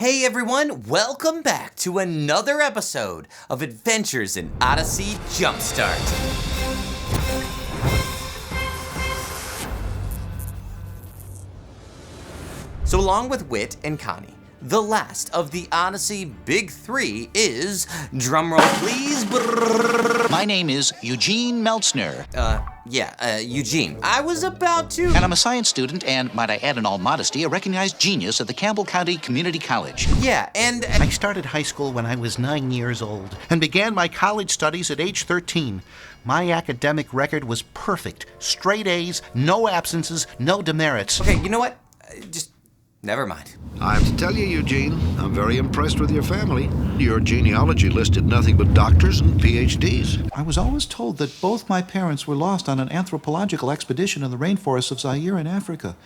Hey everyone, welcome back to another episode of Adventures in Odyssey Jumpstart. So along with Whit and Connie, the last of the Odyssey Big Three is, drumroll please, My name is Eugene Meltsner. Eugene. I was about to... And I'm a science student and, might I add in all modesty, a recognized genius at the Campbell Community College. Yeah, and... I started high school when I was 9 years old and began my college studies at age 13. My academic record was perfect. Straight A's, no absences, no demerits. Okay, you know what? Just... never mind. I have to tell you, Eugene, I'm very impressed with your family. Your genealogy listed nothing but doctors and PhDs. I was always told that both my parents were lost on an anthropological expedition in the rainforests of Zaire in Africa.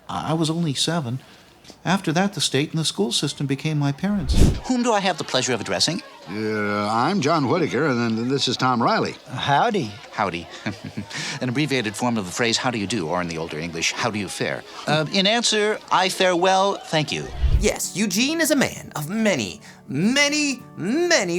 I was only 7. After that, the state and the school system became my parents. Whom do I have the pleasure of addressing? I'm John Whittaker, and then this is Tom Riley. Howdy. Howdy. An abbreviated form of the phrase, how do you do, or in the older English, how do you fare? In answer, I fare well, thank you. Yes, Eugene is a man of many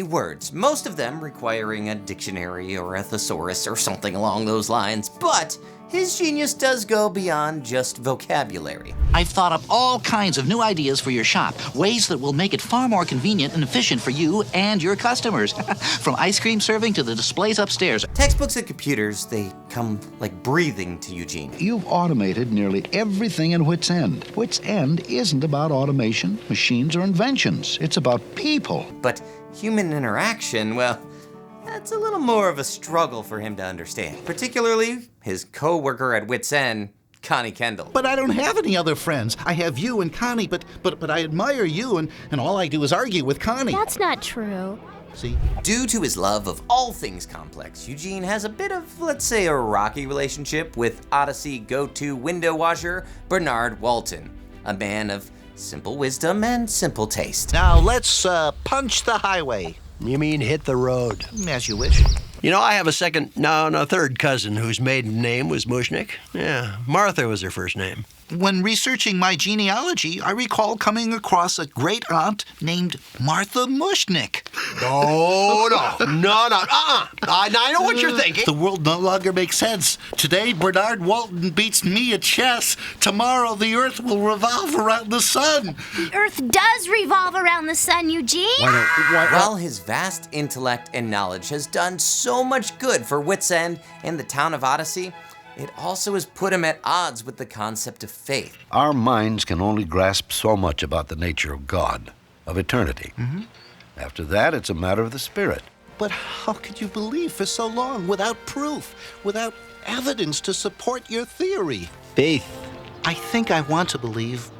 words, most of them requiring a dictionary or a thesaurus or something along those lines, but his genius does go beyond just vocabulary. I've thought up all kinds of new ideas for your shop, ways that will make it far more convenient and efficient for you and your customers. From ice cream serving to the displays upstairs. Textbooks and computers, they come like breathing to Eugene. You've automated nearly everything in Whit's End. Whit's End isn't about automation, machines, or inventions. It's about people. But human interaction, well, that's a little more of a struggle for him to understand, particularly his co-worker at Whit's End, Connie Kendall. But I don't have any other friends. I have you and Connie, but I admire you, and all I do is argue with Connie. That's not true. See? Due to his love of all things complex, Eugene has a bit of, let's say, a rocky relationship with Odyssey go-to window washer, Bernard Walton, a man of simple wisdom and simple taste. Now let's punch the highway. You mean hit the road? As you wish. You know, I have a third cousin whose maiden name was Mushnick. Yeah, Martha was her first name. When researching my genealogy, I recall coming across a great-aunt named Martha Mushnick. No. I know what you're thinking. The world no longer makes sense. Today, Bernard Walton beats me at chess. Tomorrow, the Earth will revolve around the sun. The Earth does revolve around the sun, Eugene. While his vast intellect and knowledge has done so much good for Whit's End and the town of Odyssey, it also has put him at odds with the concept of faith. Our minds can only grasp so much about the nature of God, of eternity. Mm-hmm. After that, it's a matter of the spirit. But how could you believe for so long without proof, without evidence to support your theory? Faith. I think I want to believe,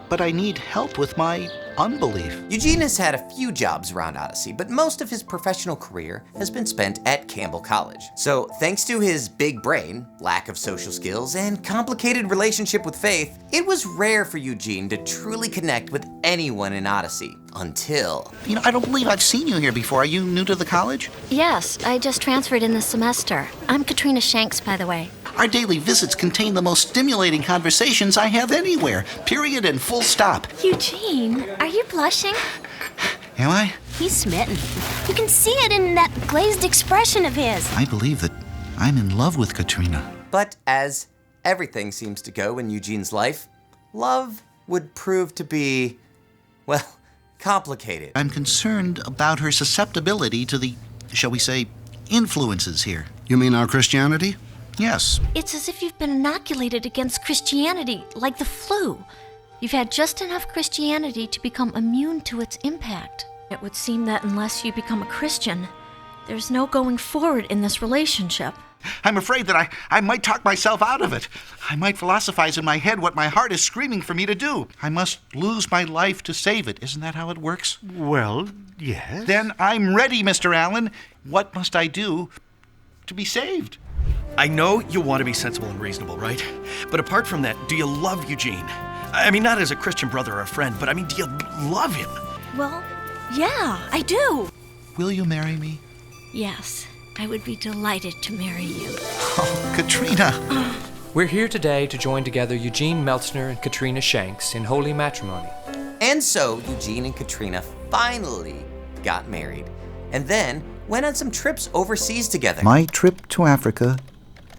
but I need help with my unbelief. Eugene has had a few jobs around Odyssey, but most of his professional career has been spent at Campbell College. So thanks to his big brain, lack of social skills, and complicated relationship with faith, it was rare for Eugene to truly connect with anyone in Odyssey until... You know, I don't believe I've seen you here before. Are you new to the college? Yes, I just transferred in this semester. I'm Katrina Shanks, by the way. Our daily visits contain the most stimulating conversations I have anywhere. Period and full stop. Eugene, are you blushing? Am I? He's smitten. You can see it in that glazed expression of his. I believe that I'm in love with Katrina. But as everything seems to go in Eugene's life, love would prove to be, well, complicated. I'm concerned about her susceptibility to the, shall we say, influences here. You mean our Christianity? Yes. It's as if you've been inoculated against Christianity, like the flu. You've had just enough Christianity to become immune to its impact. It would seem that unless you become a Christian, there's no going forward in this relationship. I'm afraid that I might talk myself out of it. I might philosophize in my head what my heart is screaming for me to do. I must lose my life to save it. Isn't that how it works? Well, yes. Then I'm ready, Mr. Allen. What must I do to be saved? I know you want to be sensible and reasonable, right? But apart from that, do you love Eugene? I mean, not as a Christian brother or a friend, but I mean, do you love him? Well, yeah, I do. Will you marry me? Yes, I would be delighted to marry you. Oh, Katrina. We're here today to join together Eugene Meltsner and Katrina Shanks in holy matrimony. And so Eugene and Katrina finally got married, and then went on some trips overseas together. My trip to Africa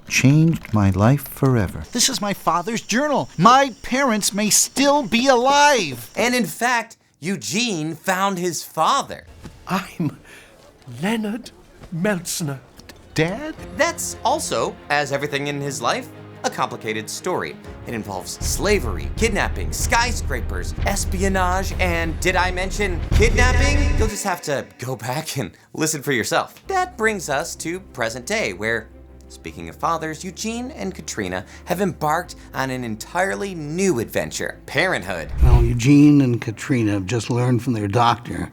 changed my life forever. This is my father's journal. My parents may still be alive. And in fact, Eugene found his father. I'm Leonard Meltsner. Dad? That's also, as everything in his life, a complicated story. It involves slavery, kidnapping, skyscrapers, espionage, and did I mention kidnapping? You'll just have to go back and listen for yourself. That brings us to present day, where, speaking of fathers, Eugene and Katrina have embarked on an entirely new adventure, parenthood. Well, Eugene and Katrina have just learned from their doctor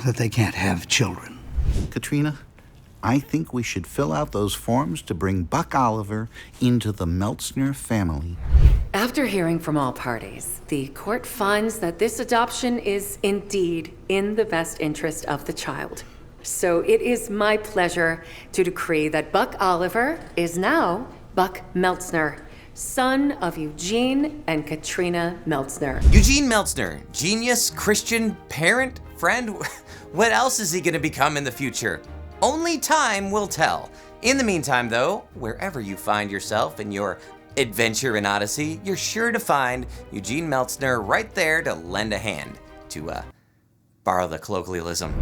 that they can't have children. Katrina, I think we should fill out those forms to bring Buck Oliver into the Meltsner family. After hearing from all parties, the court finds that this adoption is indeed in the best interest of the child. So it is my pleasure to decree that Buck Oliver is now Buck Meltsner, son of Eugene and Katrina Meltsner. Eugene Meltsner, genius, Christian, parent, friend. What else is he gonna become in the future? Only time will tell. In the meantime, though, wherever you find yourself in your adventure in Odyssey, you're sure to find Eugene Meltsner right there to lend a hand, to borrow the colloquialism.